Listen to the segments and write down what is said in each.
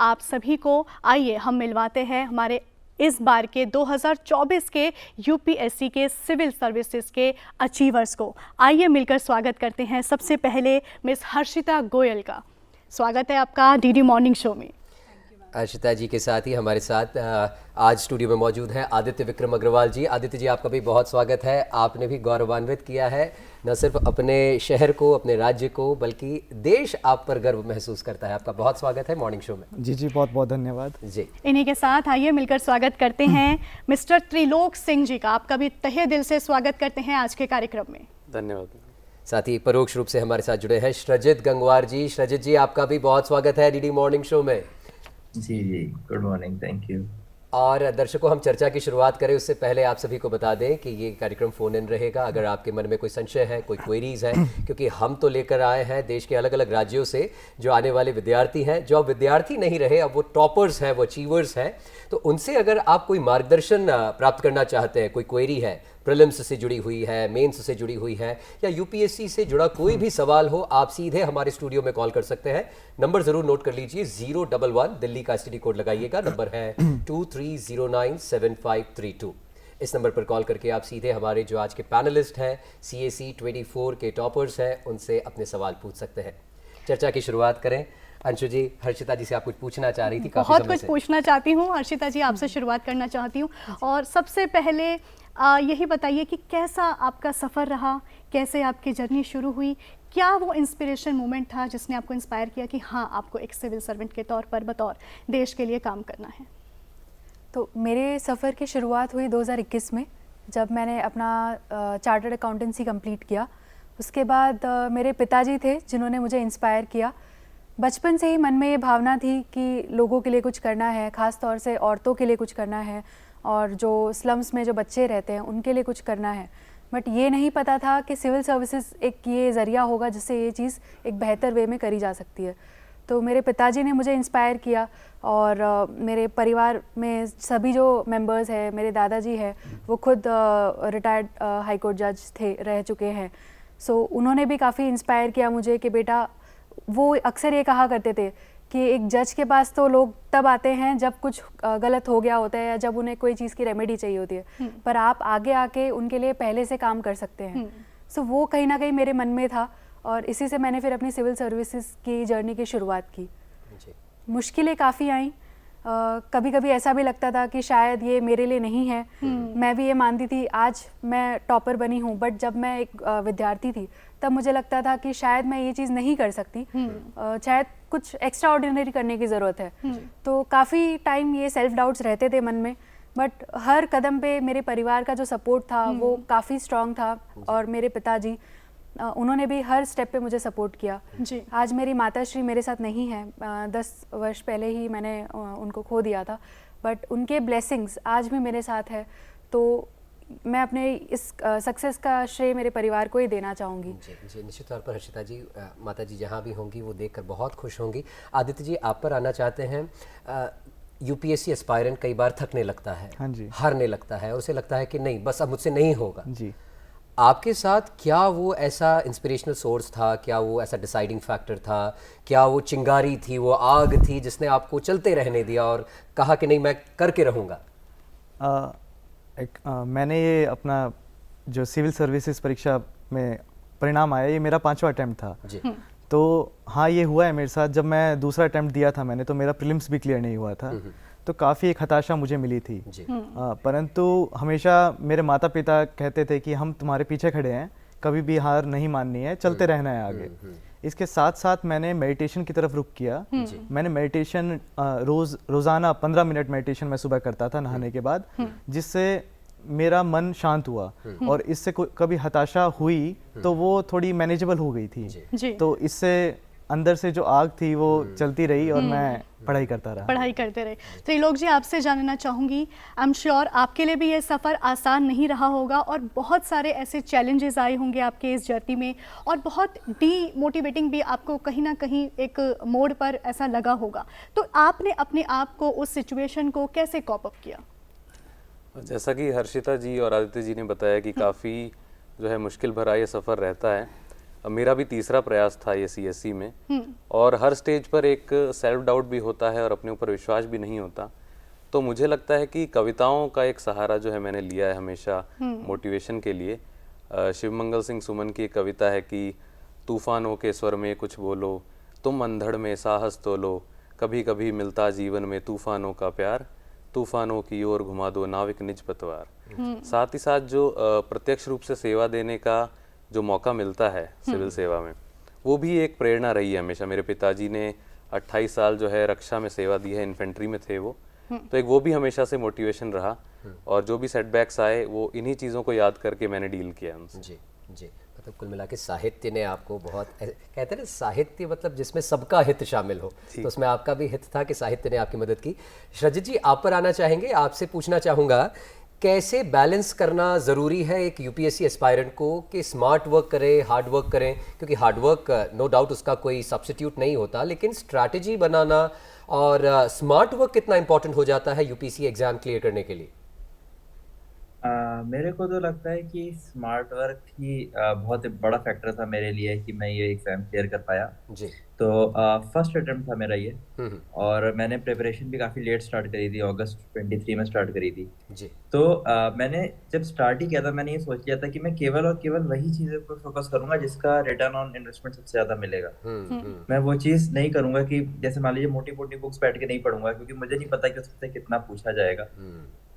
आप सभी को। आइए हम मिलवाते हैं हमारे इस बार के 2024 के यूपीएससी के सिविल सर्विसेज के अचीवर्स को। आइए मिलकर स्वागत करते हैं सबसे पहले मिस हर्षिता गोयल का। स्वागत है आपका डीडी मॉर्निंग शो में। हर्षिता जी के साथ ही हमारे साथ आज स्टूडियो में मौजूद हैं आदित्य विक्रम अग्रवाल जी। आदित्य जी, आपका भी बहुत स्वागत है। आपने भी गौरवान्वित किया है न सिर्फ अपने शहर को, अपने राज्य को, बल्कि देश आप पर गर्व महसूस करता है। आपका बहुत स्वागत है मॉर्निंग शो में। जी बहुत बहुत धन्यवाद जी। इन्हीं के साथ आइए मिलकर स्वागत करते हैं मिस्टर त्रिलोक सिंह जी का। आपका भी तहे दिल से स्वागत करते हैं आज के कार्यक्रम में। धन्यवाद। साथ ही परोक्ष रूप से हमारे साथ जुड़े हैं सृजित गंगवार जी। सृजित जी, आपका भी बहुत स्वागत है डीडी मॉर्निंग शो में। जी गुड मॉर्निंग, थैंक यू। और दर्शकों, हम चर्चा की शुरुआत करें उससे पहले आप सभी को बता दें कि ये कार्यक्रम फोन इन रहेगा। अगर आपके मन में कोई संशय है, कोई क्वेरीज है, क्योंकि हम तो लेकर आए हैं देश के अलग अलग राज्यों से जो आने वाले विद्यार्थी हैं, जो अब विद्यार्थी नहीं रहे, अब वो टॉपर्स हैं, वो अचीवर्स हैं, तो उनसे अगर आप कोई मार्गदर्शन प्राप्त करना चाहते हैं, कोई क्वेरी है, प्रीलिम्स से जुड़ी हुई है, मेंस से जुड़ी हुई है, या यूपीएससी से जुड़ा कोई भी सवाल हो, आप सीधे हमारे स्टूडियो में कॉल कर सकते हैं। नंबर जरूर नोट कर लीजिए, 011 दिल्ली का एसटीडी कोड लगाइएगा। नंबर है 23097532। इस नंबर पर कॉल करके आप सीधे हमारे जो आज के पैनलिस्ट हैं, CAC 24 के टॉपर्स हैं, उनसे अपने सवाल पूछ सकते हैं। चर्चा की शुरुआत करें। अंशु जी, हर्षिता जी से आप कुछ पूछना चाह रही थी। बहुत कुछ पूछना चाहती हूँ हर्षिता जी, आपसे शुरुआत करना चाहती हूँ। और सबसे पहले यही बताइए कि कैसा आपका सफ़र रहा, कैसे आपकी जर्नी शुरू हुई, क्या वो इंस्पिरेशन मोमेंट था जिसने आपको इंस्पायर किया कि हाँ, आपको एक सिविल सर्वेंट के तौर पर बतौर देश के लिए काम करना है? तो मेरे सफ़र की शुरुआत हुई 2021 में, जब मैंने अपना चार्टर्ड अकाउंटेंसी कंप्लीट किया। उसके बाद मेरे पिताजी थे जिन्होंने मुझे इंस्पायर किया। बचपन से ही मन में ये भावना थी कि लोगों के लिए कुछ करना है, ख़ास तौर से औरतों के लिए कुछ करना है, और जो स्लम्स में जो बच्चे रहते हैं उनके लिए कुछ करना है। बट ये नहीं पता था कि सिविल सर्विसेज एक ये ज़रिया होगा जिससे ये चीज़ एक बेहतर वे में करी जा सकती है। तो मेरे पिताजी ने मुझे इंस्पायर किया, और मेरे परिवार में सभी जो मेंबर्स हैं, मेरे दादाजी हैं, वो खुद रिटायर्ड हाई कोर्ट जज थे, रह चुके हैं। सो उन्होंने भी काफ़ी इंस्पायर किया मुझे कि बेटा, वो अक्सर ये कहा करते थे कि एक जज के पास तो लोग तब आते हैं जब कुछ गलत हो गया होता है या जब उन्हें कोई चीज़ की रेमेडी चाहिए होती है, पर आप आगे आके उनके लिए पहले से काम कर सकते हैं। सो वो कहीं ना कहीं मेरे मन में था, और इसी से मैंने फिर अपनी सिविल सर्विसेज की जर्नी की शुरुआत की। मुश्किलें काफ़ी आई, कभी कभी ऐसा भी लगता था कि शायद ये मेरे लिए नहीं है। मैं भी ये मानती थी, आज मैं टॉपर बनी हूँ, बट जब मैं एक विद्यार्थी थी तब मुझे लगता था कि शायद मैं ये चीज़ नहीं कर सकती, शायद कुछ एक्स्ट्रा ऑर्डिनरी करने की ज़रूरत है। तो काफ़ी टाइम ये सेल्फ डाउट्स रहते थे मन में, बट हर कदम पे मेरे परिवार का जो सपोर्ट था वो काफ़ी स्ट्रॉन्ग था, और मेरे पिताजी उन्होंने भी हर स्टेप पे मुझे सपोर्ट किया जी। आज मेरी माताश्री मेरे साथ नहीं है, 10 वर्ष पहले ही मैंने उनको खो दिया था, बट उनके ब्लेसिंग्स आज भी मेरे साथ है। तो मैं अपने इस सक्सेस का श्रेय मेरे परिवार को ही देना चाहूँगी। जी निश्चित तौर पर हर्षिता जी, माता जी जहाँ भी होंगी वो देखकर बहुत खुश होंगी। आदित्य जी, आप पर आना चाहते हैं। यूपीएससी एस्पायरेंट कई बार थकने लगता है, हाँ जी, हारने लगता है, और उसे लगता है कि नहीं, बस अब मुझसे नहीं होगा जी। आपके साथ क्या वो ऐसा इंस्पिरेशनल सोर्स था, क्या वो ऐसा डिसाइडिंग फैक्टर था, क्या वो चिंगारी थी, वो आग थी जिसने आपको चलते रहने दिया और कहा कि नहीं, मैं करके रहूँगा? मैंने ये अपना जो सिविल सर्विसेज परीक्षा में परिणाम आया, ये मेरा 5वां अटैम्प्ट था जी। तो हाँ, ये हुआ है मेरे साथ। जब मैं दूसरा अटैम्प्ट दिया था मैंने, तो मेरा प्रीलिम्स भी क्लियर नहीं हुआ था, तो काफ़ी एक हताशा मुझे मिली थी। परंतु हमेशा मेरे माता पिता कहते थे कि हम तुम्हारे पीछे खड़े हैं, कभी भी हार नहीं माननी है, चलते रहना है आगे। इसके साथ साथ मैंने मेडिटेशन की तरफ रुख किया। मैंने मेडिटेशन रोज़ाना 15 मिनट मेडिटेशन मैं सुबह करता था नहाने के बाद, जिससे मेरा मन शांत हुआ, और इससे कभी हताशा हुई तो वो थोड़ी मैनेजेबल हो गई थी। तो इससे अंदर से जो आग थी वो चलती रही, और मैं पढ़ाई करता रहा। पढ़ाई करते रहे। त्रिलोक जी, आपसे जानना चाहूँगी, आई एम श्योर आपके लिए भी ये सफ़र आसान नहीं रहा होगा, और बहुत सारे ऐसे चैलेंजेस आए होंगे आपके इस जर्नी में, और बहुत डीमोटिवेटिंग भी आपको कहीं ना कहीं एक मोड़ पर ऐसा लगा होगा। तो आपने अपने आप को, उस सिचुएशन को कैसे कॉप अप किया? जैसा कि हर्षिता जी और आदित्य जी ने बताया कि काफ़ी जो है मुश्किल भरा ये सफ़र रहता है, मेरा भी तीसरा प्रयास था ये सीएससी में, और हर स्टेज पर एक सेल्फ डाउट भी होता है और अपने ऊपर विश्वास भी नहीं होता। तो मुझे लगता है कि कविताओं का एक सहारा जो है मैंने लिया है हमेशा मोटिवेशन के लिए। शिवमंगल सिंह सुमन की एक कविता है कि तूफानों के स्वर में कुछ बोलो, तुम अंधड़ में साहस तो लो, कभी कभी मिलता जीवन में तूफानों का प्यार, तूफानों की ओर घुमा दो नाविक निज पतवार। साथ ही साथ जो प्रत्यक्ष रूप से सेवा देने का जो मौका मिलता है सिविल सेवा में, वो भी एक प्रेरणा रही है हमेशा। मेरे पिताजी ने 28 साल जो है रक्षा में सेवा दी है, इन्फेंट्री में थे वो, तो एक वो भी हमेशा से मोटिवेशन रहा। और जो भी सेटबैक्स आए वो इन्हीं चीज़ों को याद करके मैंने डील किया उनसे। जी जी, मतलब कुल मिला के साहित्य ने आपको बहुत कहते हैं ना, साहित्य मतलब जिसमें सबका हित शामिल हो, तो उसमें आपका भी हित था कि साहित्य ने आपकी मदद की। श्रजित जी, आप पर आना चाहेंगे। आपसे पूछना चाहूँगा, कैसे बैलेंस करना ज़रूरी है एक यूपीएससी एस्पायरेंट को कि स्मार्ट वर्क करें, हार्ड वर्क करें? क्योंकि हार्ड वर्क नो डाउट उसका कोई सब्स्टिट्यूट नहीं होता, लेकिन स्ट्रैटेजी बनाना और स्मार्ट वर्क कितना इंपॉर्टेंट हो जाता है यूपीएससी एग्जाम क्लियर करने के लिए? मेरे को तो लगता है कि स्मार्ट वर्क ही बहुत बड़ा फैक्टर था मेरे लिए कि मैं ये एग्जाम क्लियर कर पाया। जी। तो फर्स्ट अटेम्प्ट था मेरा ये, और मैंने प्रिपरेशन भी काफ़ी लेट स्टार्ट करी थी, अगस्त 23 में स्टार्ट करी थी। जी। तो मैंने जब स्टार्ट ही किया था, मैंने ये सोच लिया था कि मैं केवल और केवल वही चीज़ें पर फोकस करूंगा जिसका रिटर्न ऑन इन्वेस्टमेंट सबसे ज़्यादा मिलेगा। मैं वो चीज़ नहीं करूंगा कि जैसे मान लीजिए मोटी मोटी बुक्स बैठ के नहीं पढ़ूंगा, क्योंकि मुझे नहीं पता कि उससे कितना पूछा जाएगा।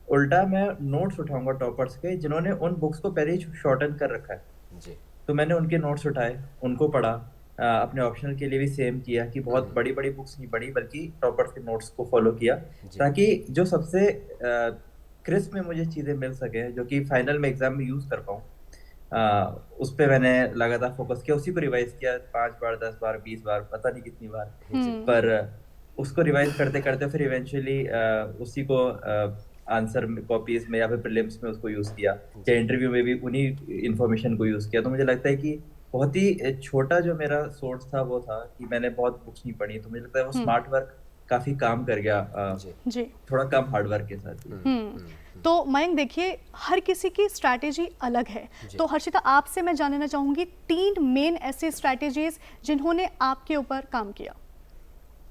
उल्टा मैं नोट्स उठाऊंगा टॉपर्स के, जिन्होंने उन बुक्स को पहले ही शॉर्टन कर रखा है। जी। तो मैंने उनके नोट्स उठाए, उनको पढ़ा, अपने ऑप्शनल के लिए भी सेम किया कि बहुत बड़ी बड़ी बुक्स नहीं पढ़ी, बल्कि टॉपर्स के नोट्स को फॉलो किया, ताकि जो सबसे क्रिस्प में मुझे चीज़ें मिल सके जो कि फाइनल में एग्जाम में यूज़ कर पाऊँ, उस पर मैंने लगातार फोकस किया, उसी को रिवाइज किया 5 बार 10 बार 20 बार, पता नहीं कितनी बार, पर उसको रिवाइज करते करते फिर इवेंचुअली उसी को आंसर कॉपीज में या फिर प्रीलिम्स में उसको यूज किया, या इंटरव्यू में भी उन्हीं इंफॉर्मेशन को यूज किया। तो मुझे लगता है कि बहुत ही छोटा जो मेरा सोर्स था वो था कि मैंने बहुत बुक्स नहीं पढ़ी, तो मुझे लगता है वो स्मार्ट वर्क काफी काम कर गया जी। थोड़ा कम हार्ड वर्क के साथ। तो मयंक देखिए, हर किसी की स्ट्रैटेजी अलग है, तो हर्षिता आपसे मैं जानना चाहूँगी 3 मेन ऐसे स्ट्रैटेजीज जिन्होंने आपके ऊपर काम किया।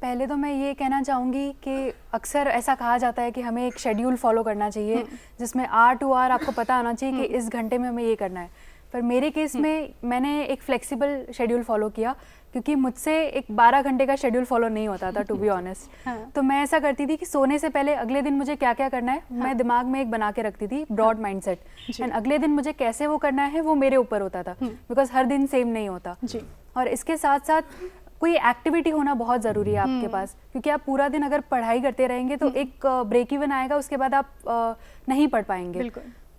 पहले तो मैं ये कहना चाहूँगी कि अक्सर ऐसा कहा जाता है कि हमें एक शेड्यूल फॉलो करना चाहिए जिसमें आर टू आर आपको पता आना चाहिए कि इस घंटे में हमें ये करना है। पर मेरे केस में मैंने एक फ्लेक्सिबल शेड्यूल फॉलो किया, क्योंकि मुझसे एक 12 घंटे का शेड्यूल फॉलो नहीं होता था, टू बी ऑनेस्ट। तो मैं ऐसा करती थी कि सोने से पहले अगले दिन मुझे क्या क्या करना है, मैं दिमाग में एक बना के रखती थी ब्रॉड माइंडसेट, एंड अगले दिन मुझे कैसे वो करना है वो मेरे ऊपर होता था, बिकॉज हर दिन सेम नहीं होता। और इसके साथ साथ कोई एक्टिविटी होना बहुत ज़रूरी है आपके पास, क्योंकि आप पूरा दिन अगर पढ़ाई करते रहेंगे तो एक ब्रेक इवन आएगा, उसके बाद आप नहीं पढ़ पाएंगे।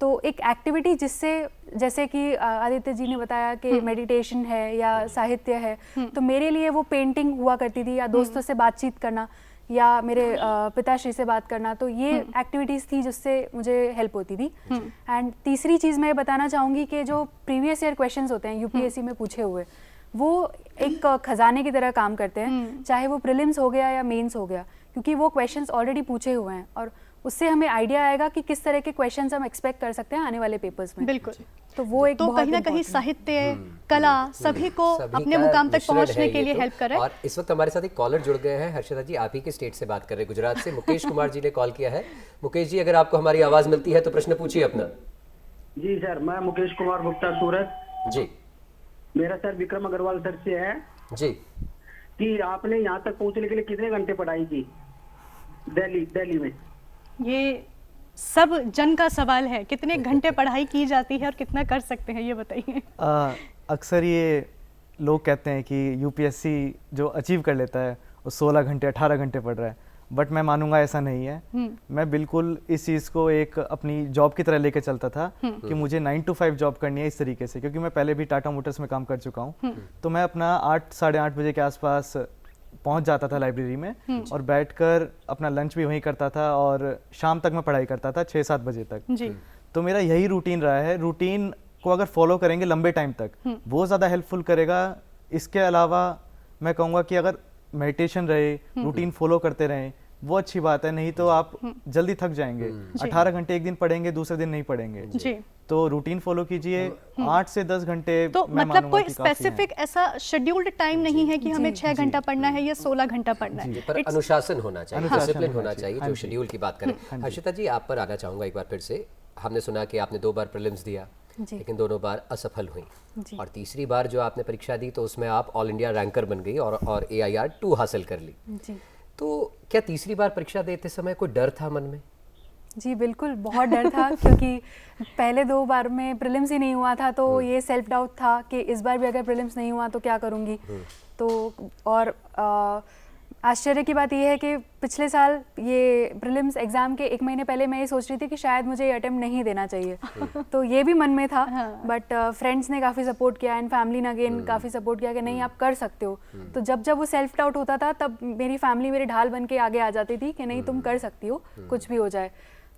तो एक एक्टिविटी जिससे, जैसे कि आदित्य जी ने बताया कि मेडिटेशन है या साहित्य है, तो मेरे लिए वो पेंटिंग हुआ करती थी, या दोस्तों से बातचीत करना, या मेरे पिताश्री से बात करना। तो ये एक्टिविटीज़ थी जिससे मुझे हेल्प होती थी। एंड तीसरी चीज़ मैं बताना चाहूँगी कि जो प्रीवियस ईयर क्वेश्चंस होते हैं यूपीएससी में पूछे हुए, वो एक खजाने की तरह काम करते हैं, चाहे वो प्रीलिम्स हो गया या मेंस हो गया, क्योंकि वो क्वेश्चंस ऑलरेडी पूछे हुए हैं और उससे हमें आइडिया आएगा कि किस तरह के क्वेश्चंस हम एक्सपेक्ट कर सकते हैं आने वाले पेपर्स में। बिल्कुल। तो वो एक तो कहीं ना कहीं साहित्य, कला सभी को अपने मुकाम तक पहुंचने के लिए हेल्प कर रहा है। और इस वक्त हमारे साथ एक कॉलर जुड़ गए हैं। हर्षिता जी, आप ही के स्टेट से बात कर रहे हैं, गुजरात से मुकेश कुमार जी ने कॉल किया है। मुकेश जी, अगर आपको हमारी आवाज़ मिलती है तो प्रश्न पूछिए अपना। जी सर, मैं मुकेश कुमार गुप्ता, सूरत। जी, मेरा सर विक्रम अग्रवाल सर से है जी कि आपने यहाँ तक पहुँचने के लिए कितने घंटे पढ़ाई की दिल्ली में? ये सब जन का सवाल है, कितने घंटे पढ़ाई की जाती है और कितना कर सकते हैं, ये बताइए। अक्सर ये लोग कहते हैं कि यूपीएससी जो अचीव कर लेता है वो 16 घंटे 18 घंटे पढ़ रहा है, बट मैं मानूंगा ऐसा नहीं है। मैं बिल्कुल इस चीज़ को एक अपनी जॉब की तरह लेके चलता था कि मुझे 9 to 5 जॉब करनी है इस तरीके से, क्योंकि मैं पहले भी टाटा मोटर्स में काम कर चुका हूँ। तो मैं अपना 8 साढ़े 8 बजे के आसपास पहुँच जाता था लाइब्रेरी में और बैठकर अपना लंच भी वहीं करता था और शाम तक मैं पढ़ाई करता था 6-7 बजे तक। तो मेरा यही रूटीन रहा है। रूटीन को अगर फॉलो करेंगे लंबे टाइम तक वो ज़्यादा हेल्पफुल करेगा। इसके अलावा मैं कहूँगा कि अगर मेडिटेशन रहे, रूटीन फॉलो करते रहें, वो अच्छी बात है, नहीं तो आप जल्दी थक जाएंगे। 18 घंटे एक दिन पढ़ेंगे, दूसरे दिन नहीं पढ़ेंगे। जी। तो रूटीन फॉलो कीजिए, 8 से 10 घंटे। तो मैं मतलब मानूंगा कोई कि काफी हैं। स्पेसिफिक ऐसा शेड्यूल्ड टाइम नहीं है कि हमें 6 घंटा पढ़ना है या 16 घंटा पढ़ना है। पर अनुशासन होना चाहिए, अनुशासन डिसिप्लिन होना होना चाहिए। चाहिए, हाँ जो जी। शेड्यूल की बात करें। हर्षिता जी, आप पर आना चाहूँगा एक बार फिर से। हमने सुना कि आपने 2 बार प्रीलिम्स दिया, जी। लेकिन दोनों बार असफल हुई, जी। और तीसरी बार जो आपने परीक्षा दी तो उसमें आप ऑल इंडिया रैंकर बन गई और AIR 2 हासिल कर ली। जी। तो क्या तीसरी बार परीक्षा देते समय कोई डर था मन में? जी बिल्कुल, बहुत डर था क्योंकि पहले 2 बार में प्रीलिम्स ही नहीं हुआ था, तो ये सेल्फ डाउट था कि इस बार भी अगर प्रीलिम्स नहीं हुआ तो क्या करूँगी। तो और आश्चर्य की बात यह है कि पिछले साल ये प्रीलिम्स एग्ज़ाम के 1 महीने पहले मैं ये सोच रही थी कि शायद मुझे ये अटेम्प्ट नहीं देना चाहिए। तो ये भी मन में था, बट फ्रेंड्स ने काफ़ी सपोर्ट किया एंड फैमिली ने अगेन काफ़ी सपोर्ट किया कि नहीं आप कर सकते हो। तो जब जब वो सेल्फ डाउट होता था तब मेरी फैमिली मेरी ढाल बन के आगे आ जाती थी कि नहीं तुम कर सकती हो, कुछ भी हो जाए।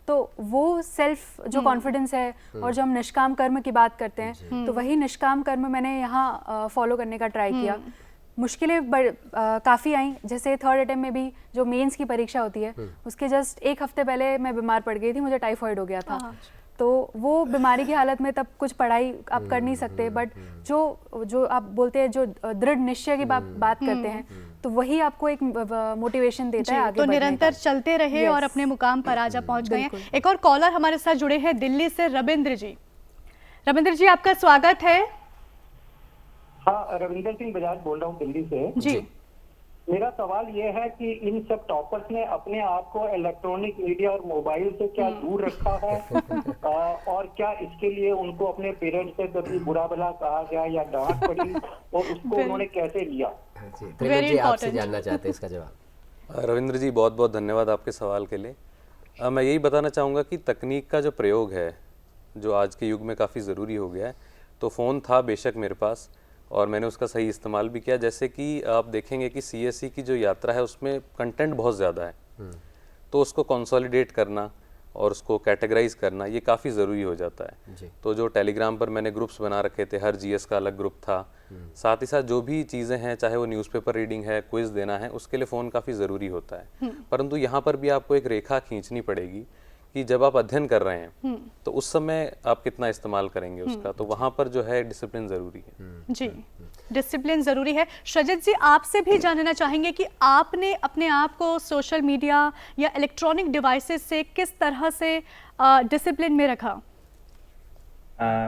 तो वो सेल्फ जो कॉन्फिडेंस है और जो हम निष्काम कर्म की बात करते हैं, तो वही निष्काम कर्म मैंने यहाँ फॉलो करने का ट्राई किया। मुश्किलें काफ़ी आई, जैसे 3rd अटेम्प्ट में भी जो मेंस की परीक्षा होती है उसके जस्ट 1 हफ्ते पहले मैं बीमार पड़ गई थी, मुझे टाइफाइड हो गया था। तो वो बीमारी की हालत में तब कुछ पढ़ाई आप कर नहीं सकते, बट जो आप बोलते हैं जो दृढ़ निश्चय की बात करते हैं, तो वही आपको एक मोटिवेशन देता है आगे तो बढ़ने निरंतर का। चलते रहे Yes. और अपने मुकाम पर आज आप पहुंच गए हैं। बिल्कुल। एक और कॉलर हमारे साथ जुड़े हैं दिल्ली से, रविंद्र जी। रविंद्र जी, आपका स्वागत है। हाँ, रविंदर सिंह बजाज बोल रहा हूँ दिल्ली से। जी। मेरा सवाल ये है कि इन सब टॉपर्स ने अपने आप को इलेक्ट्रॉनिक मीडिया और मोबाइल से क्या दूर रखा है और क्या इसके लिए उनको अपने पेरेंट्स से कभी बुरा भला कहा गया या डांट पड़ी और उसको उन्होंने कैसे लिया? त्रिलोक जी, आपसे जानना चाहते हैं इसका जवाब। रविंद्र जी, बहुत बहुत धन्यवाद आपके सवाल के लिए। मैं यही बताना चाहूँगा कि तकनीक का जो प्रयोग है, जो आज के युग में काफ़ी ज़रूरी हो गया है, तो फ़ोन था बेशक मेरे पास और मैंने उसका सही इस्तेमाल भी किया। जैसे कि आप देखेंगे कि CSE की जो यात्रा है उसमें कंटेंट बहुत ज़्यादा है, तो उसको कंसोलिडेट करना और उसको कैटेगराइज करना ये काफ़ी ज़रूरी हो जाता है। तो जो टेलीग्राम पर मैंने ग्रुप्स बना रखे थे, हर GS का अलग ग्रुप था, साथ ही साथ जो भी चीज़ें हैं, चाहे वो न्यूज़पेपर रीडिंग है, क्विज़ देना है, उसके लिए फ़ोन काफ़ी ज़रूरी होता है। परंतु यहाँ पर भी आपको एक रेखा खींचनी पड़ेगी कि जब आप अध्ययन कर रहे हैं तो उस समय आप कितना इस्तेमाल करेंगे उसका, तो वहाँ पर जो है डिसिप्लिन ज़रूरी है। जी, डिसिप्लिन ज़रूरी है। सृजित जी, आपसे भी जानना चाहेंगे कि आपने अपने आप को सोशल मीडिया या इलेक्ट्रॉनिक डिवाइसेस से किस तरह से डिसिप्लिन में रखा?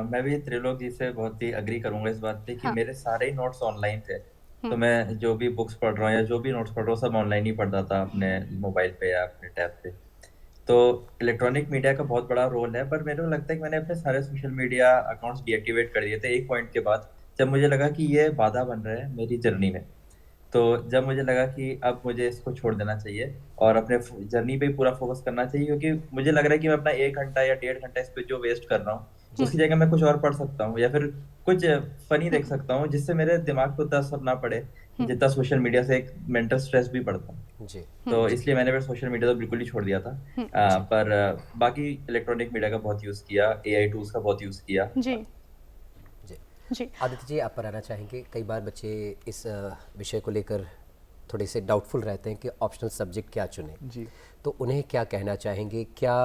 मैं भी त्रिलोक जी से बहुत ही अग्री करूंगा इस बात पे कि मेरे सारे ही नोट्स ऑनलाइन थे। तो मैं जो भी बुक्स पढ़ रहा हूँ या जो भी नोट्स पढ़ रहा हूँ सब ऑनलाइन ही पढ़ता था, अपने मोबाइल पे या अपने टैब पे। तो इलेक्ट्रॉनिक मीडिया का बहुत बड़ा रोल है, पर मेरे को लगता है कि मैंने अपने सारे सोशल मीडिया अकाउंट्स डीएक्टिवेट कर दिए थे एक पॉइंट के बाद, जब मुझे लगा कि ये बाधा बन रहा है मेरी जर्नी में। तो जब मुझे लगा कि अब मुझे इसको छोड़ देना चाहिए और अपने जर्नी पे पूरा फोकस करना चाहिए, क्योंकि मुझे लग रहा है कि मैं अपना 1 घंटा या 1.5 घंटा इस पे जो वेस्ट कर रहा हूँ, उसकी जगह मैं कुछ और पढ़ सकता हूँ या फिर कुछ फनी देख सकता हूँ, जिससे मेरे दिमाग को उतना असर ना पड़े जितना सोशल मीडिया से एक मेंटल स्ट्रेस भी पड़ता है। जी। तो इसलिए मैंने फिर सोशल मीडिया तो बिल्कुल ही छोड़ दिया था। पर बाकी इलेक्ट्रॉनिक मीडिया का बहुत यूज किया, AI टूल्स का बहुत यूज किया। जी जी। जी। आदित्य जी, आप पर आना चाहेंगे। कई बार बच्चे इस विषय को लेकर थोड़े से डाउटफुल रहते हैं कि ऑप्शनल सब्जेक्ट क्या चुने, जी। तो उन्हें क्या कहना चाहेंगे, क्या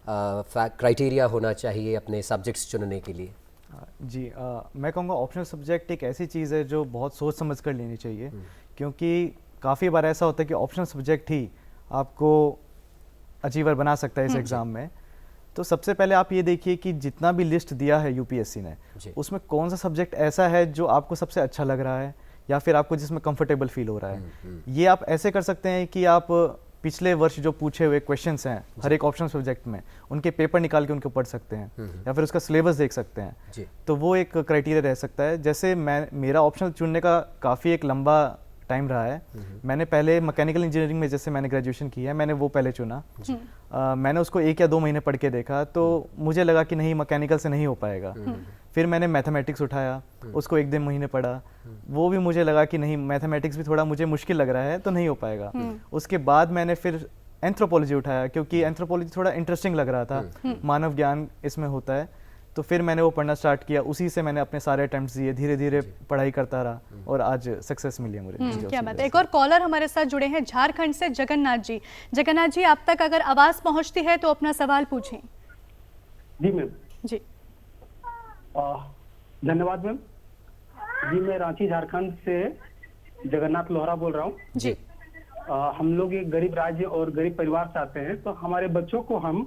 क्राइटेरिया होना चाहिए अपने सब्जेक्ट्स चुनने के लिए? जी, मैं कहूँगा ऑप्शनल सब्जेक्ट एक ऐसी चीज़ है जो बहुत सोच समझ कर लेनी चाहिए, क्योंकि काफ़ी बार ऐसा होता है कि ऑप्शनल सब्जेक्ट ही आपको अचीवर बना सकता है इस एग्ज़ाम में। तो सबसे पहले आप ये देखिए कि जितना भी लिस्ट दिया है UPSC ने, उसमें कौन सा सब्जेक्ट ऐसा है जो आपको सबसे अच्छा लग रहा है या फिर आपको जिसमें कंफर्टेबल फील हो रहा है। ये आप ऐसे कर सकते हैं कि आप पिछले वर्ष जो पूछे हुए क्वेश्चंस हैं हर एक ऑप्शन सब्जेक्ट में, उनके पेपर निकाल के उनको पढ़ सकते हैं या फिर उसका सिलेबस देख सकते हैं। तो वो एक क्राइटेरिया रह सकता है। जैसे मेरा ऑप्शनल चुनने का काफ़ी एक लंबा टाइम रहा है। मैंने पहले मैकेनिकल इंजीनियरिंग में जैसे मैंने ग्रेजुएशन किया है, मैंने वो पहले चुना। मैंने उसको 1 या 2 महीने पढ़ के देखा, तो मुझे लगा कि नहीं, मैकेनिकल से नहीं हो पाएगा। फिर मैंने मैथमेटिक्स उठाया, उसको 1 महीने पढ़ा, वो भी मुझे लगा कि नहीं, मैथमेटिक्स भी थोड़ा मुझे मुश्किल लग रहा है तो नहीं हो पाएगा। उसके बाद मैंने फिर एंथ्रोपोलॉजी उठाया, क्योंकि एंथ्रोपोलॉजी थोड़ा इंटरेस्टिंग लग रहा था, मानव ज्ञान इसमें होता है। तो फिर मैंने वो पढ़ना स्टार्ट किया, उसी से मैंने अपने सारे अटेम्प्ट्स दिए, धीरे धीरे पढ़ाई करता रहा और आज सक्सेस मिली है मुझे। क्या बात है। एक और कॉलर हमारे साथ जुड़े हैं झारखंड से, जगन्नाथ जी। जगन्नाथ जी, आप तक अगर आवाज़ पहुंचती है तो अपना सवाल पूछें। जी मैम। जी धन्यवाद मैम। जी मैं रांची झारखंड से जगन्नाथ लोहरा बोल रहा हूँ जी। हम लोग एक गरीब राज्य और गरीब परिवार से आते हैं, तो हमारे बच्चों को हम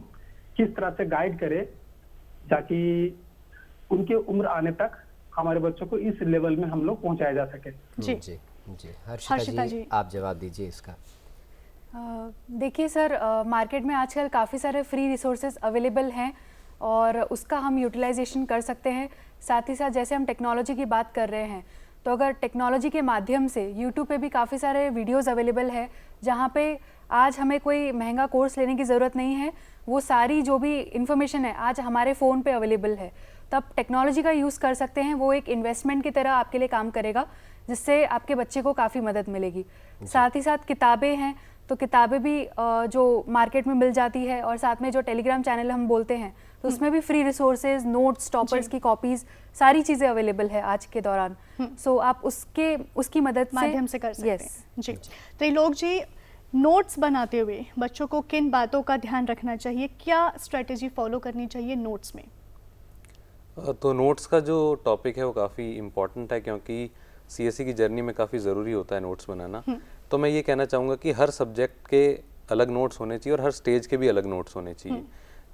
किस तरह से गाइड करें ताकि उनके उम्र आने तक हमारे बच्चों को इस लेवल में हम लोग पहुंचाया जा सके। जी जी जी। हर्षिता जी, आप जवाब दीजिए इसका। देखिए सर, मार्केट में आजकल काफ़ी सारे फ्री रिसोर्सेज अवेलेबल हैं और उसका हम यूटिलाइजेशन कर सकते हैं। साथ ही साथ जैसे हम टेक्नोलॉजी की बात कर रहे हैं, तो अगर टेक्नोलॉजी के माध्यम से यूट्यूब पे भी काफ़ी सारे वीडियोस अवेलेबल है जहाँ पे आज हमें कोई महंगा कोर्स लेने की ज़रूरत नहीं है, वो सारी जो भी इंफॉर्मेशन है आज हमारे फ़ोन पे अवेलेबल है। तो आप टेक्नोलॉजी का यूज़ कर सकते हैं, वो एक इन्वेस्टमेंट की तरह आपके लिए काम करेगा, जिससे आपके बच्चे को काफ़ी मदद मिलेगी। साथ ही साथ किताबें हैं, तो किताबें भी जो मार्केट में मिल जाती है, और साथ में जो टेलीग्राम चैनल हम बोलते हैं तो उसमें भी फ्री रिसोर्सेज, नोट्स, टॉपर्स की कॉपीज़, सारी चीज़ें अवेलेबल है आज के दौरान। सो आप उसकी मदद माध्यम से कर सकते हैं। जी त्रिलोक जी, नोट्स बनाते हुए बच्चों को किन बातों का ध्यान रखना चाहिए, क्या स्ट्रेटेजी फॉलो करनी चाहिए नोट्स में? तो नोट्स का जो टॉपिक है वो काफ़ी इम्पॉर्टेंट है, क्योंकि सीएसई की जर्नी में काफ़ी ज़रूरी होता है नोट्स बनाना। तो मैं ये कहना चाहूँगा कि हर सब्जेक्ट के अलग नोट्स होने चाहिए और हर स्टेज के भी अलग नोट्स होने चाहिए।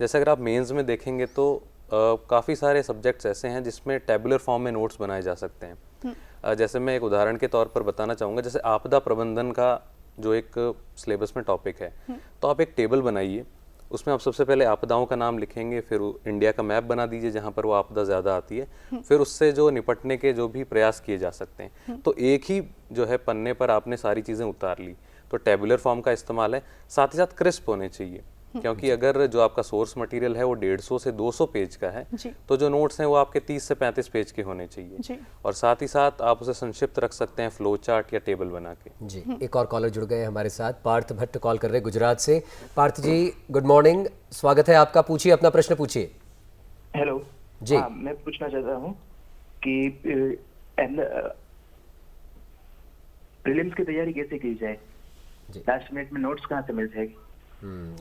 जैसे अगर आप मेंस में देखेंगे तो काफ़ी सारे सब्जेक्ट्स ऐसे हैं जिसमें टेबुलर फॉर्म में नोट्स बनाए जा सकते हैं। जैसे मैं एक उदाहरण के तौर पर बताना चाहूँगा, जैसे आपदा प्रबंधन का जो एक सिलेबस में टॉपिक है, तो आप एक टेबल बनाइए, उसमें आप सबसे पहले आपदाओं का नाम लिखेंगे, फिर इंडिया का मैप बना दीजिए जहाँ पर वो आपदा ज़्यादा आती है, फिर उससे जो निपटने के जो भी प्रयास किए जा सकते हैं। तो एक ही जो है पन्ने पर आपने सारी चीज़ें उतार ली। तो टेबुलर फॉर्म का इस्तेमाल है, साथ ही साथ क्रिस्प होने चाहिए, क्योंकि अगर जो आपका सोर्स मटेरियल है वो 150 से 200 पेज का है, तो जो नोट्स हैं वो आपके 30 से 35 पेज के होने चाहिए। और साथ ही साथ आप उसे संक्षिप्त रख सकते हैं फ्लो चार्ट या टेबल बना के। जी, एक और कॉलर जुड़ गए हैं हमारे साथ, पार्थ भट्ट कॉल कर रहे हैं गुजरात से। पार्थ जी, गुड मॉर्निंग, स्वागत है आपका, पूछिए अपना प्रश्न पूछिए। हेलो जी। मैं पूछना चाहता हूँ कि प्रीलिम्स की तैयारी कैसे की जाए? लास्ट मिनट में नोट्स कहाँ से मिल जाएगी?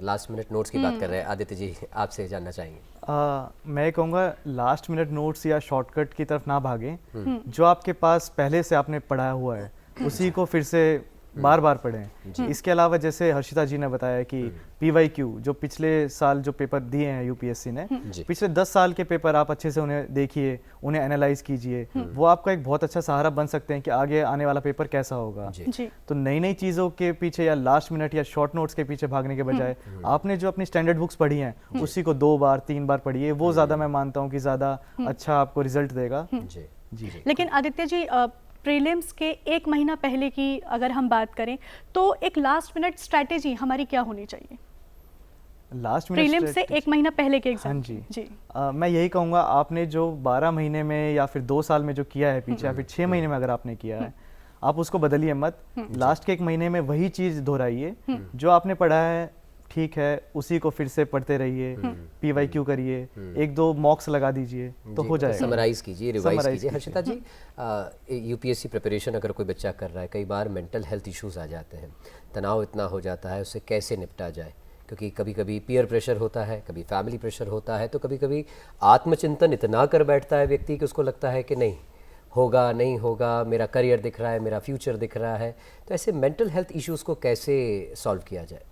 लास्ट मिनट नोट्स की बात कर रहे हैं, आदित्य जी आपसे जानना चाहेंगे। मैं कहूँगा लास्ट मिनट नोट्स या शॉर्टकट की तरफ ना भागें। जो आपके पास पहले से आपने पढ़ा हुआ है उसी को फिर से बार बार पढ़ें। इसके अलावा जैसे हर्षिता जी ने बताया कि PYQ जो पिछले साल जो पेपर दिए हैं यूपीएससी ने, पिछले 10 साल के पेपर आप अच्छे से उन्हें देखिए, उन्हें एनालाइज कीजिए, वो आपका एक बहुत अच्छा सहारा बन सकते हैं कि आगे आने वाला पेपर कैसा होगा। तो नई नई चीज़ों के पीछे या लास्ट मिनट या शॉर्ट नोट्स के पीछे भागने के बजाय आपने जो अपनी स्टैंडर्ड बुक्स पढ़ी हैं उसी को 2 बार 3 बार पढ़िए, वो ज़्यादा मैं मानता हूँ कि ज़्यादा अच्छा आपको रिजल्ट देगा। जी। लेकिन आदित्य जी, प्रीलिम्स के 1 महीना पहले की अगर हम बात करें तो एक लास्ट मिनट स्ट्रैटेजी हमारी क्या होनी चाहिए? लास्ट मिनट प्रीलिम्स से 1 महीना पहले के एग्जाम। हाँ जी। मैं यही कहूँगा, आपने जो 12 महीने में या फिर 2 साल में जो किया है पीछे, या फिर 6 महीने में अगर आपने किया है, आप उसको बदलिए मत। लास्ट के 1 महीने में वही चीज़ दोहराइए जो आपने पढ़ा है, ठीक है, उसी को फिर से पढ़ते रहिए, PYQ करिए, 1-2 मॉक्स लगा दीजिए तो हो जाएगा। समराइज कीजिए, रिवाइज कीजिए। हर्षिता जी, यूपीएससी प्रिपरेशन अगर कोई बच्चा कर रहा है, कई बार मेंटल हेल्थ इश्यूज आ जाते हैं, तनाव इतना हो जाता है, उससे कैसे निपटा जाए? क्योंकि कभी कभी पीयर प्रेशर होता है, कभी फैमिली प्रेशर होता है, तो कभी कभी आत्मचिंतन इतना कर बैठता है व्यक्ति कि उसको लगता है कि नहीं होगा, नहीं होगा, मेरा करियर दिख रहा है, मेरा फ्यूचर दिख रहा है। तो ऐसे मेंटल हेल्थ इश्यूज को कैसे सॉल्व किया जाए?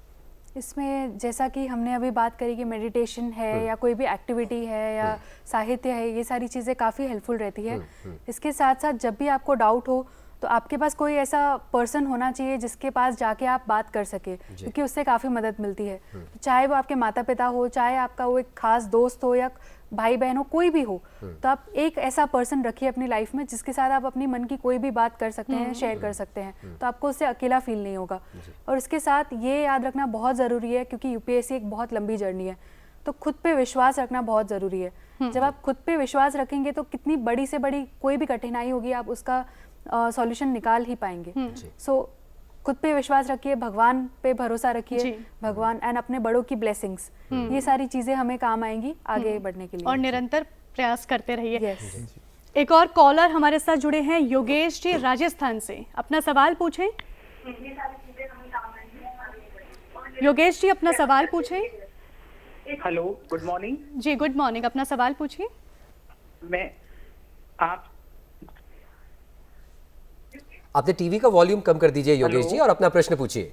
इसमें जैसा कि हमने अभी बात करी कि मेडिटेशन है या कोई भी एक्टिविटी है या साहित्य है, ये सारी चीज़ें काफ़ी हेल्पफुल रहती है। इसके साथ साथ जब भी आपको डाउट हो तो आपके पास कोई ऐसा पर्सन होना चाहिए जिसके पास जाके आप बात कर सके, क्योंकि उससे काफ़ी मदद मिलती है। चाहे वो आपके माता पिता हो, चाहे आपका वो एक खास दोस्त हो या भाई बहन हो, कोई भी हो, तो आप एक ऐसा पर्सन रखिए अपनी लाइफ में जिसके साथ आप अपनी मन की कोई भी बात कर सकते हैं, शेयर कर सकते हैं, तो आपको उससे अकेला फील नहीं होगा। और इसके साथ ये याद रखना बहुत ज़रूरी है, क्योंकि यूपीएससी एक बहुत लंबी जर्नी है, तो खुद पे विश्वास रखना बहुत ज़रूरी है। जब आप खुद पे विश्वास रखेंगे तो कितनी बड़ी से बड़ी कोई भी कठिनाई होगी आप उसका सॉल्यूशन निकाल ही पाएंगे। सो खुद पे विश्वास रखिए, भगवान पे भरोसा रखिए, भगवान एंड अपने बड़ों की ब्लेसिंग्स, ये सारी चीज़ें हमें काम आएंगी आगे बढ़ने के लिए। और निरंतर प्रयास करते रहिए। यस। एक और कॉलर हमारे साथ जुड़े हैं, योगेश जी राजस्थान से। अपना सवाल पूछें। योगेश जी अपना सवाल पूछें। हेलो, गुड मॉर्निंग जी गुड मॉर्निंग, अपना सवाल पूछिए। मैं आपने टीवी का वॉल्यूम कम कर दीजिए योगेश जी, और अपना प्रश्न पूछिए।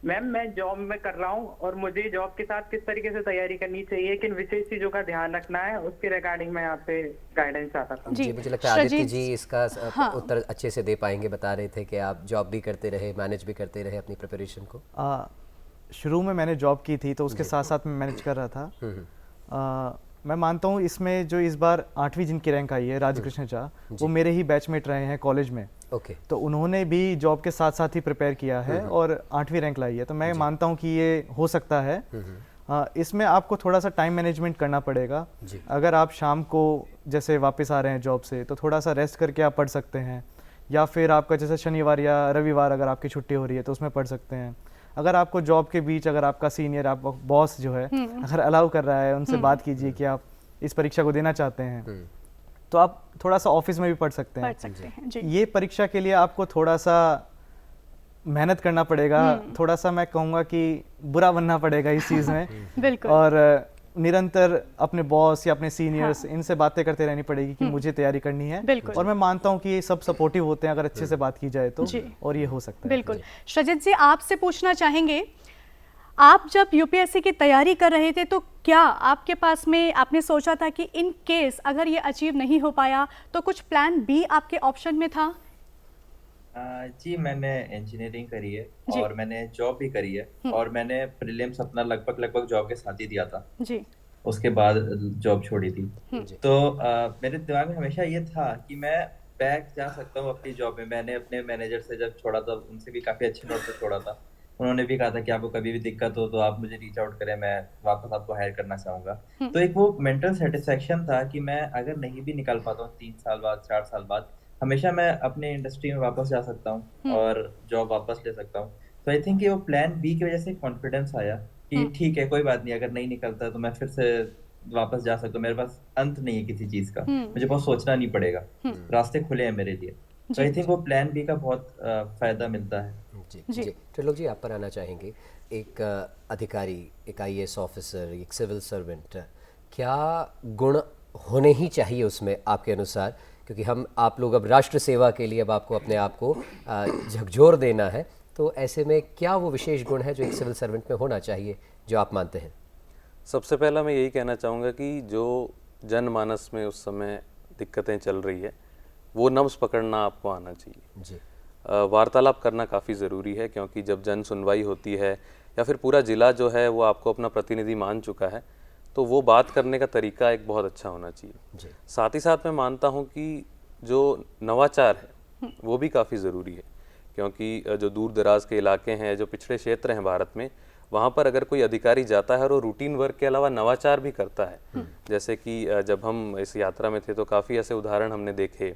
मैम, मैं जॉब में कर रहा हूँ और मुझे जॉब के साथ किस तरीके से तैयारी करनी चाहिए, किन विशेष चीजों का ध्यान रखना है, उसके रिगार्डिंग मैं आपसे गाइडेंस चाहता था। जी, मुझे लगता है आदित्य जी इसका उत्तर अच्छे से दे पाएंगे। बता रहे थे कि आप जॉब भी करते रहे, मैनेज भी करते रहे अपनी प्रिपरेशन को। शुरू में मैंने जॉब की थी तो उसके साथ साथ मैं मैनेज कर रहा था। मैं मानता हूँ इसमें जो इस बार 8वीं जिनकी रैंक आई है, राजकृष्ण झा, वो मेरे ही बैचमेट रहे हैं कॉलेज में। ओके। तो उन्होंने भी जॉब के साथ साथ ही प्रिपेयर किया है और 8वीं रैंक लाई है। तो मैं मानता हूँ कि ये हो सकता है। इसमें आपको थोड़ा सा टाइम मैनेजमेंट करना पड़ेगा। अगर आप शाम को जैसे वापस आ रहे हैं जॉब से तो थोड़ा सा रेस्ट करके आप पढ़ सकते हैं, या फिर आपका जैसे शनिवार या रविवार अगर आपकी छुट्टी हो रही है तो उसमें पढ़ सकते हैं। अगर आपको जॉब के बीच अगर आपका सीनियर, आपका बॉस जो है अगर अलाउ कर रहा है, उनसे बात कीजिए कि आप इस परीक्षा को देना चाहते हैं, तो आप थोड़ा सा ऑफिस में भी पढ़ सकते हैं। जी। ये परीक्षा के लिए आपको थोड़ा सा मेहनत करना पड़ेगा, थोड़ा सा मैं कहूँगा कि बुरा बनना पड़ेगा इस चीज़ में। बिल्कुल। और निरंतर अपने बॉस या अपने सीनियर्स इनसे बातें करते रहनी पड़ेगी कि मुझे तैयारी करनी है। बिल्कुल। और मैं मानता हूँ कि ये सब सपोर्टिव होते हैं अगर अच्छे से बात की जाए तो, और ये हो सकता है। बिल्कुल। सृजित जी, आपसे पूछना चाहेंगे, आप जब यूपीएससी की तैयारी कर रहे थे तो क्या आपके पास में आपने सोचा था कि इन केस अगर ये अचीव नहीं हो पाया तो कुछ प्लान बी आपके ऑप्शन में था? जी, मैंने इंजीनियरिंग करी है और मैंने जॉब भी करी है, और मैंने प्रीलिम्स अपना लगभग जॉब के साथ ही दिया था जी। उसके बाद जॉब छोड़ी थी। तो मेरे दिमाग में हमेशा ये था कि मैं बैक जा सकता हूँ अपनी जॉब में। मैंने अपने मैनेजर से जब छोड़ा था, उनसे भी काफ़ी अच्छे नोट पे छोड़ा था। उन्होंने भी कहा था कि आपको कभी भी दिक्कत हो तो आप मुझे रीच आउट करें, मैं वापस आपको हायर करना चाहूँगा। तो एक वो मेंटल सेटिस्फेक्शन था कि मैं अगर नहीं भी निकल पाता हूँ 3 साल बाद, 4 साल बाद, हमेशा मैं अपने इंडस्ट्री में वापस जा सकता हूँ और जॉब वापस ले सकता हूँ। तो आई थिंक ये वो प्लान बी की वजह से कॉन्फिडेंस आया कि ठीक है, कोई बात नहीं, अगर नहीं निकलता तो मैं फिर से वापस जा सकता हूँ। मेरे पास अंत नहीं है किसी चीज़ का, मुझे बहुत सोचना नहीं पड़ेगा, रास्ते खुले हैं मेरे लिए। तो आई थिंक वो प्लान बी का बहुत फायदा मिलता है। जी। त्रिलोक जी, आप पर आना चाहेंगे। एक अधिकारी, एक आईएएस ऑफिसर, एक सिविल सर्वेंट, क्या गुण होने ही चाहिए उसमें आपके अनुसार? क्योंकि आप लोग अब राष्ट्र सेवा के लिए अब आपको अपने आप को झकझोर देना है, तो ऐसे में क्या वो विशेष गुण है जो एक सिविल सर्वेंट में होना चाहिए जो आप मानते हैं? सबसे पहला मैं यही कहना चाहूँगा कि जो जनमानस में उस समय दिक्कतें चल रही है वो नब्ज़ पकड़ना आपको आना चाहिए। जी। वार्तालाप करना काफ़ी ज़रूरी है, क्योंकि जब जन सुनवाई होती है या फिर पूरा ज़िला जो है वो आपको अपना प्रतिनिधि मान चुका है, तो वो बात करने का तरीका एक बहुत अच्छा होना चाहिए। साथ ही साथ मैं मानता हूँ कि जो नवाचार है वो भी काफ़ी ज़रूरी है, क्योंकि जो दूर दराज के इलाके हैं, जो पिछड़े क्षेत्र हैं भारत में, वहाँ पर अगर कोई अधिकारी जाता है और वो रूटीन वर्क के अलावा नवाचार भी करता है, जैसे कि जब हम इस यात्रा में थे तो काफ़ी ऐसे उदाहरण हमने देखे।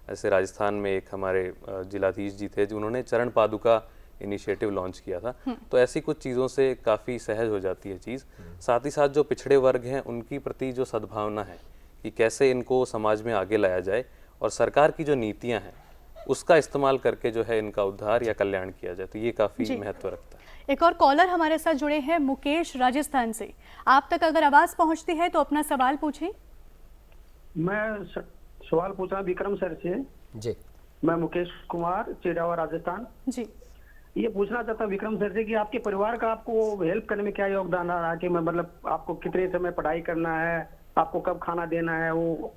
ऐसे राजस्थान में एक हमारे जिलाधीश जी थे जिन्होंने चरण पादुका इनिशिएटिव लॉन्च किया था। तो ऐसी कुछ चीज़ों से काफ़ी सहज हो जाती है चीज़। साथ ही साथ जो पिछड़े वर्ग हैं उनकी प्रति जो सद्भावना है कि कैसे इनको समाज में आगे लाया जाए, और सरकार की जो नीतियाँ हैं उसका इस्तेमाल करके जो है इनका उद्धार या कल्याण किया जाए, तो ये काफ़ी महत्व रखता है। एक और कॉलर हमारे साथ जुड़े हैं, मुकेश राजस्थान से। आप तक अगर आवाज़ पहुँचती है तो अपना सवाल पूछें। मैं सवाल पूछ रहा विक्रम सर से। जी। मैं मुकेश कुमार, चिड़ावा, राजस्थान। जी। ये पूछना चाहता हूँ विक्रम सर से कि आपके परिवार का आपको हेल्प करने में क्या योगदान रहा, कि मैं मतलब आपको कितने समय पढ़ाई करना है, आपको कब खाना देना है, वो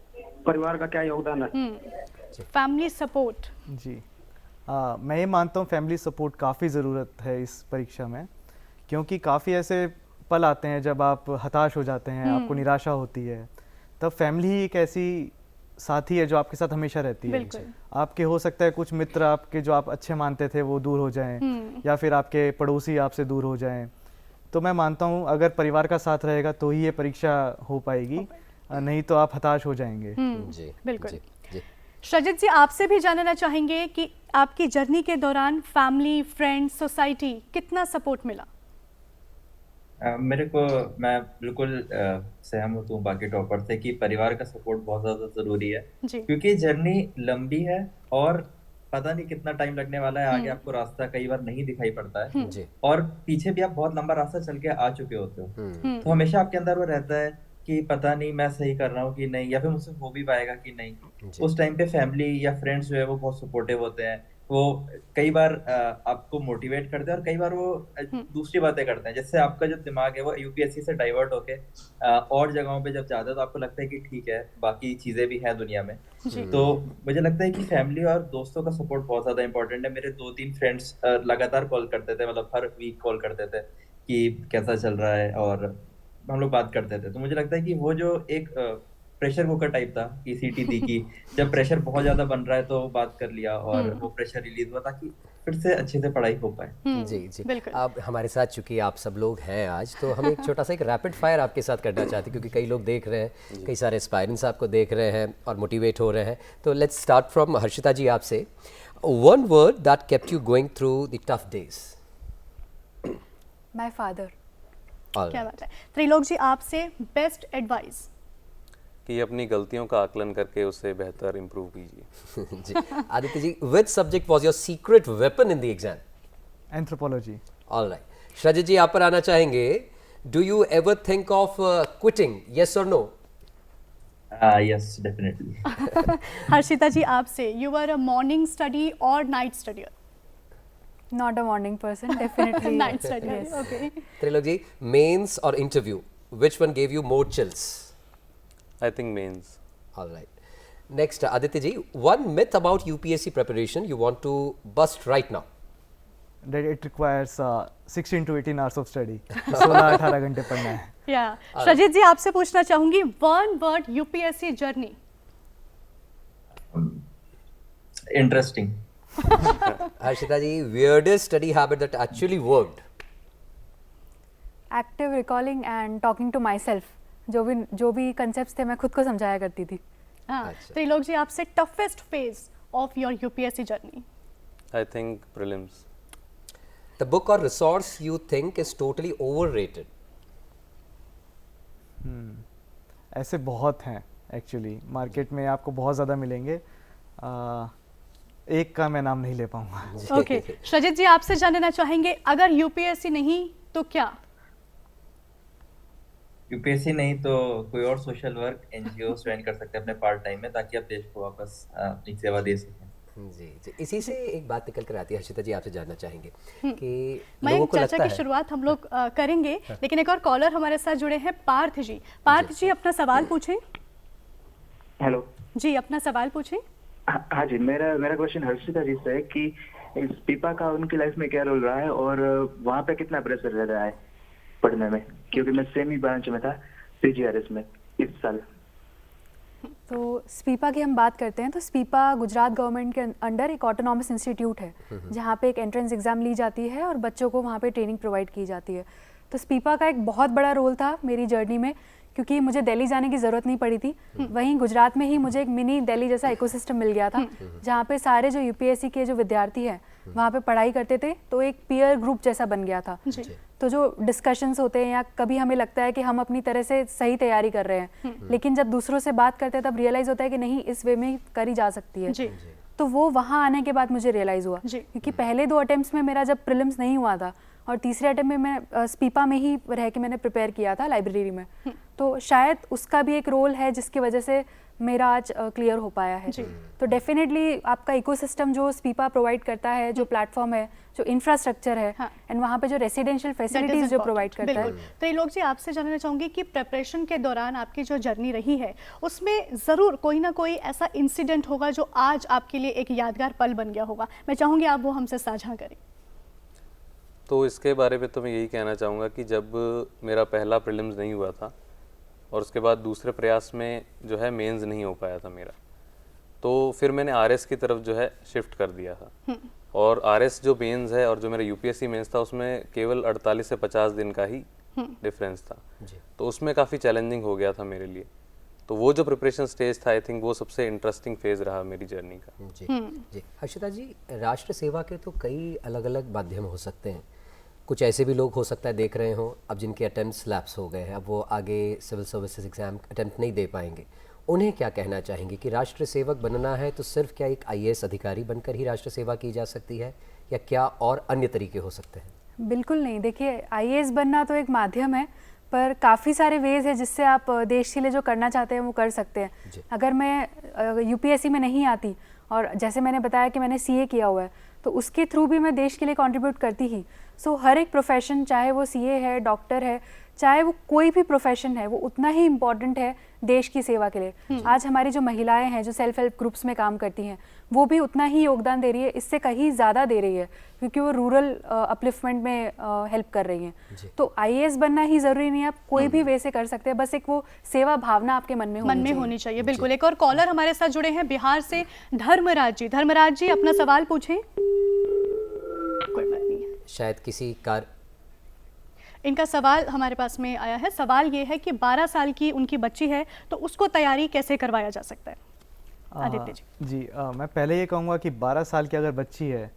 परिवार का क्या योगदान है? Family support. जी, मैं ये मानता हूँ फैमिली सपोर्ट काफ़ी ज़रूरत है इस परीक्षा में, क्योंकि काफ़ी ऐसे पल आते हैं जब आप हताश हो जाते हैं, आपको निराशा होती है, तब फैमिली ही एक ऐसी साथी है जो आपके साथ हमेशा रहती है। आपके हो सकता है कुछ मित्र आपके जो आप अच्छे मानते थे वो दूर हो जाएं, या फिर आपके पड़ोसी आपसे दूर हो जाएं। तो मैं मानता हूँ अगर परिवार का साथ रहेगा तो ही ये परीक्षा हो पाएगी, नहीं तो आप हताश हो जाएंगे। जी, बिल्कुल। सृजित जी, आपसे भी जानना चाहेंगे कि आपकी जर्नी के दौरान फैमिली, फ्रेंड्स, सोसाइटी कितना सपोर्ट मिला? मेरे को मैं बिल्कुल सहमत हूँ बाकी टॉपर से कि परिवार का सपोर्ट बहुत ज्यादा जरूरी है, जी। क्योंकि जर्नी लंबी है और पता नहीं कितना टाइम लगने वाला है आगे। आपको रास्ता कई बार नहीं दिखाई पड़ता है जी। और पीछे भी आप बहुत लंबा रास्ता चल के आ चुके होते हो, तो हमेशा आपके अंदर वो रहता है कि पता नहीं मैं सही कर रहा हूँ कि नहीं, या फिर मुझसे हो भी पाएगा कि नहीं। उस टाइम पे फैमिली या फ्रेंड्स जो है वो बहुत सपोर्टिव होते हैं। वो कई बार आपको मोटिवेट करते हैं और कई बार वो दूसरी बातें करते हैं, जिससे आपका जो दिमाग है वो यूपीएससी से डाइवर्ट होके और जगहों पे जब जाते हो तो आपको लगता है कि ठीक है बाकी चीजें भी हैं दुनिया में। तो मुझे लगता है कि फैमिली और दोस्तों का सपोर्ट बहुत ज्यादा इंपॉर्टेंट है। मेरे 2-3 फ्रेंड्स लगातार कॉल करते थे, मतलब हर वीक कॉल करते थे कि कैसा चल रहा है, और हम लोग बात करते थे। तो मुझे लगता है कि वो जो एक प्रेशर कुकर टाइप था कि सीटी थी कि जब प्रेशर बहुत ज्यादा बन रहा है तो बात कर लिया और वो प्रेशर रिलीज हुआ ताकि फिर से अच्छे से पढ़ाई हो पाए। जी जी। अब हमारे साथ चूंकि आप सब लोग हैं आज, तो हम एक छोटा सा एक रैपिड फायर आपके साथ करना चाहते हैं, क्योंकि कई लोग देख रहे हैं, कई सारे एस्पायरेंट्स आपको देख रहे हैं और मोटिवेट हो रहे हैं। तो लेट्स स्टार्ट फ्रॉम हर्षिता जी आपसे। One word that kept you going through the tough days. My father. क्या बात है। त्रिलोक जी आपसे बेस्ट एडवाइस। कि अपनी गलतियों का आकलन करके उसे बेहतर इम्प्रूव कीजिए। जी। Aditya ji, which subject was your secret weapon in the exam? Anthropology. All right. Shrajit जी आप पर आना चाहेंगे। Do you ever think of quitting? Yes or no? Yes, definitely. Harshita जी आपसे, you were a morning study or night studier? Not a morning person, definitely. Night studier. Yes. Okay. Trilok ji, mains or interview? Which one gave you more chills? I think mains. All right. Next, Aditya ji, one myth about UPSC preparation you want to bust right now. That it requires 16 to 18 hours of study. 16-18 घंटे पढ़ना है। Yeah. श्रजित जी आपसे पूछना चाहूंगी, one word UPSC journey. Interesting. Harshita ji, weirdest study habit that actually worked. Active recalling and talking to myself. जो भी concepts थे मैं खुद को समझाया करती थी। हाँ, त्रिलोक जी आपसे toughest phase of your UPSC journey. I think prelims. The book or resource you think is totally overrated? ऐसे बहुत हैं एक्चुअली, मार्केट में आपको बहुत ज़्यादा मिलेंगे। एक का मैं नाम नहीं ले पाऊंगा। ओके, श्रजित जी आपसे जानना चाहेंगे, अगर यूपीएससी नहीं तो क्या? यूपीएससी नहीं तो कोई और सोशल वर्क एनजीओ ज्वाइन कर सकते हैं अपने पार्ट टाइम में, ताकि आप देश को वापस अपनी सेवा दे सकें। जी जी। इसी से एक बात निकल कर आती है, हर्षिता जी आपसे जानना चाहेंगे कि मैं लोगों को चर्चा लगता की शुरुआत हम लोग करेंगे, लेकिन एक और कॉलर हमारे साथ जुड़े हैं, पार्थ जी। पार्थ जी अपना सवाल पूछें। हेलो जी, अपना सवाल पूछें। हाँ जी, मेरा क्वेश्चन हर्षिता जी से है कि इस पीपा का उनकी लाइफ में क्या रोल रहा है और वहाँ पे कितना प्रेशर रह रहा है पढ़ने में, क्योंकि मैं सेम ही ब्रांच में था सीजीआरएस में इस साल। तो स्पीपा की हम बात करते हैं तो स्पीपा गुजरात गवर्नमेंट के अंडर एक ऑटोनॉमस इंस्टीट्यूट है, जहाँ पे एक एंट्रेंस एग्जाम ली जाती है और बच्चों को वहाँ पे ट्रेनिंग प्रोवाइड की जाती है। तो स्पीपा का एक बहुत बड़ा रोल था मेरी जर्नी में, क्योंकि मुझे दिल्ली जाने की ज़रूरत नहीं पड़ी थी। वहीं गुजरात में ही मुझे एक मिनी दिल्ली जैसा इकोसिस्टम मिल गया था, जहाँ पे सारे जो यूपीएससी के जो विद्यार्थी हैं वहाँ पे पढ़ाई करते थे, तो एक पीयर ग्रुप जैसा बन गया था। तो जो डिस्कशंस होते हैं या कभी हमें लगता है कि हम अपनी तरह से सही तैयारी कर रहे हैं, लेकिन जब दूसरों से बात करते हैं तब रियलाइज़ होता है कि नहीं, इस वे में करी जा सकती है। तो वो वहाँ आने के बाद मुझे रियलाइज़ हुआ, क्योंकि पहले 2 अटेम्प्ट्स में मेरा जब प्रीलिम्स नहीं हुआ था और तीसरे अटेम्प्ट में मैं स्पीपा में ही रह के मैंने प्रिपेयर किया था लाइब्रेरी में, तो शायद उसका भी एक रोल है जिसकी वजह से मेरा आज क्लियर हो पाया है। तो डेफिनेटली आपका इकोसिस्टम जो स्पीपा प्रोवाइड करता है, जो प्लेटफॉर्म है, जो इंफ्रास्ट्रक्चर है, एंड वहाँ पे जो रेसिडेंशियल फैसिलिटीज जो प्रोवाइड करता है। तो ये लोग जी आपसे जानना चाहूँगी कि प्रिपरेशन के दौरान आपकी जो जर्नी रही है उसमें ज़रूर कोई ना कोई ऐसा इंसिडेंट होगा जो आज आपके लिए एक यादगार पल बन गया होगा। मैं चाहूँगी आप वो हमसे साझा करें। तो इसके बारे में तो मैं यही कहना चाहूँगा कि जब मेरा पहला प्रीलिम्स नहीं हुआ था और उसके बाद दूसरे प्रयास में जो है मेंस नहीं हो पाया था मेरा, तो फिर मैंने आरएस की तरफ जो है शिफ्ट कर दिया था। और आरएस जो मेंस है और जो मेरा यूपीएससी मेंस था उसमें केवल 48 से 50 दिन का ही डिफरेंस था, तो उसमें काफ़ी चैलेंजिंग हो गया था मेरे लिए। तो वो जो प्रिपरेशन स्टेज था, आई थिंक वो सबसे इंटरेस्टिंग फेज रहा मेरी जर्नी का। जी जी। हर्षिता जी, राष्ट्र सेवा के तो कई अलग अलग माध्यम हो सकते हैं, कुछ ऐसे भी लोग हो सकता है देख रहे हों अब जिनके अटेम्प्ट्स लैप्स हो गए हैं, अब वो आगे सिविल सर्विसेज एग्ज़ाम अटेम्प्ट नहीं दे पाएंगे, उन्हें क्या कहना चाहेंगे कि राष्ट्र सेवक बनना है तो सिर्फ क्या एक IAS अधिकारी बनकर ही राष्ट्र सेवा की जा सकती है या क्या और अन्य तरीके हो सकते हैं? बिल्कुल नहीं, देखिए IAS बनना तो एक माध्यम है, पर काफ़ी सारे वेज है जिससे आप देश के लिए जो करना चाहते हैं वो कर सकते हैं। अगर मैं UPSC में नहीं आती और जैसे मैंने बताया कि मैंने CA किया हुआ है, तो उसके थ्रू भी मैं देश के लिए कंट्रीब्यूट करती ही। सो हर एक प्रोफेशन, चाहे वो CA है, डॉक्टर है, चाहे वो कोई भी प्रोफेशन है, वो उतना ही इम्पॉर्टेंट है देश की सेवा के लिए। आज हमारी जो महिलाएं हैं जो सेल्फ हेल्प ग्रुप्स में काम करती हैं, वो भी उतना ही योगदान दे रही है, इससे कहीं ज़्यादा दे रही है, क्योंकि वो रूरल अपलिफ्टमेंट में हेल्प कर रही हैं। तो IAS बनना ही ज़रूरी नहीं है, आप कोई भी वे से कर सकते हैं, बस एक वो सेवा भावना आपके मन में होनी चाहिए। बिल्कुल। एक और कॉलर हमारे साथ जुड़े हैं बिहार से, धर्मराज जी। धर्मराज जी, अपना सवाल पूछें। कोई बात नहीं है, शायद किसी इनका सवाल हमारे पास में आया है। सवाल ये है कि 12 साल की उनकी बच्ची है, तो उसको तैयारी कैसे करवाया जा सकता है? आदित्य जी। मैं पहले ये कहूँगा कि 12 साल की अगर बच्ची है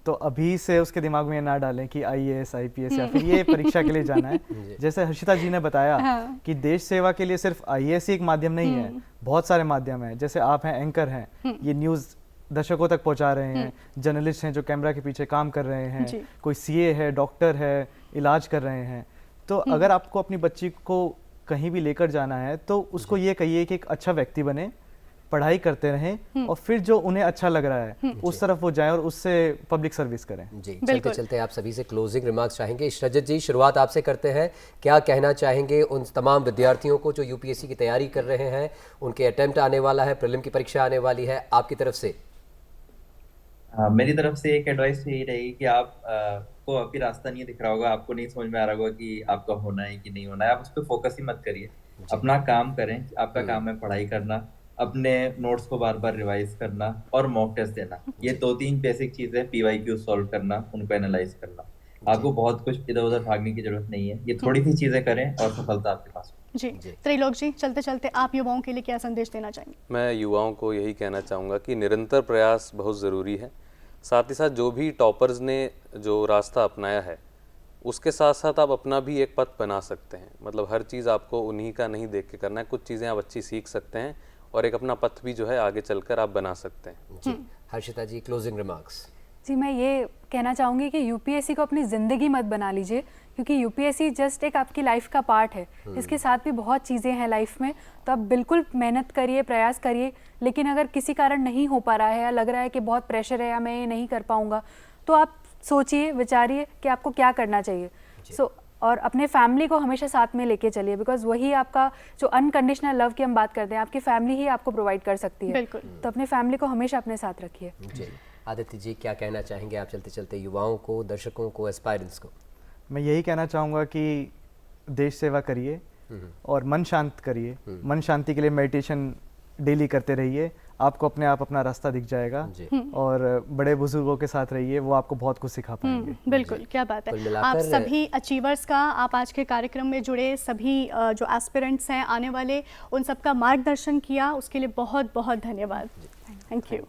तो अभी से उसके दिमाग में ना डालें कि IAS IPS या फिर ये परीक्षा के लिए जाना है। जैसे हर्षिता जी ने बताया कि देश सेवा के लिए सिर्फ IAS ही एक माध्यम नहीं है, बहुत सारे माध्यम हैं। जैसे आप हैं, एंकर हैं, ये न्यूज़ दर्शकों तक पहुंचा रहे हैं, जर्नलिस्ट हैं जो कैमरा के पीछे काम कर रहे हैं, कोई CA है, डॉक्टर है, इलाज कर रहे हैं। तो अगर आपको अपनी बच्ची को कहीं भी लेकर जाना है तो उसको ये कहिए कि एक अच्छा व्यक्ति बने, पढ़ाई करते रहें और फिर जो उन्हें अच्छा लग रहा है उस तरफ वो जाएं और उससे पब्लिक सर्विस करें। जी, चलते चलते आप सभी से क्लोजिंग रिमार्क्स चाहेंगे। रजत जी, शुरुआत आपसे करते हैं। क्या कहना चाहेंगे उन तमाम विद्यार्थियों को जो UPSC की तैयारी कर रहे हैं, उनके अटेम्प्ट आने वाला है, प्रीलिम की परीक्षा आने वाली है, आपकी तरफ से? मेरी तरफ से एक एडवाइस यही रहेगी कि आप को अभी रास्ता नहीं दिख रहा होगा, आपको नहीं समझ में आ रहा होगा कि आपका होना है कि नहीं होना है, आप उस पर फोकस ही मत करिए, अपना काम करें। आपका काम है पढ़ाई करना, अपने नोट्स को बार बार रिवाइज करना और मॉक टेस्ट देना। ये 2-3 बेसिक चीजें, PYQ सॉल्व करना, उनको एनालाइज करना। आपको बहुत कुछ इधर उधर भागने की जरूरत नहीं है, ये थोड़ी सी चीजें करें और सफलता आपके पास। जी, त्रिलोक जी, चलते चलते आप युवाओं के लिए क्या संदेश देना चाहेंगे? मैं युवाओं को यही कहना चाहूँगा कि निरंतर प्रयास बहुत ज़रूरी है। साथ ही साथ जो भी टॉपर्स ने जो रास्ता अपनाया है, उसके साथ साथ आप अपना भी एक पथ बना सकते हैं। मतलब हर चीज़ आपको उन्हीं का नहीं देख के करना है, कुछ चीज़ें आप अच्छी सीख सकते हैं और एक अपना पथ भी जो है आगे चलकर आप बना सकते हैं। जी, हर्षिता जी, क्लोजिंग रिमार्क्स। जी, मैं ये कहना चाहूँगी कि UPSC को अपनी ज़िंदगी मत बना लीजिए, क्योंकि UPSC जस्ट एक आपकी लाइफ का पार्ट है। इसके साथ भी बहुत चीज़ें हैं लाइफ में, तो आप बिल्कुल मेहनत करिए, प्रयास करिए। लेकिन अगर किसी कारण नहीं हो पा रहा है या लग रहा है कि बहुत प्रेशर है या मैं ये नहीं कर पाऊँगा, तो आप सोचिए, विचारिए कि आपको क्या करना चाहिए। और अपने फैमिली को हमेशा साथ में लेके चलिए, बिकॉज वही आपका जो अनकंडीशनल लव की हम बात करते हैं, आपकी फैमिली ही आपको प्रोवाइड कर सकती है। तो अपने फैमिली को हमेशा अपने साथ रखिए। आदित्य जी, क्या कहना चाहेंगे आप चलते चलते युवाओं को, दर्शकों को, एस्पायरेंट्स को? मैं यही कहना चाहूँगा कि देश सेवा करिए और मन शांत करिए। मन शांति के लिए मेडिटेशन डेली करते रहिए, आपको अपने आप अपना रास्ता दिख जाएगा। और बड़े बुजुर्गों के साथ रहिए, वो आपको बहुत कुछ सिखा पाएंगे। बिल्कुल, क्या बात है। आप सभी अचीवर्स का, आप आज के कार्यक्रम में जुड़े सभी जो एस्पिरेंट्स हैं आने वाले, उन सबका मार्गदर्शन किया, उसके लिए बहुत बहुत धन्यवाद। Thank you.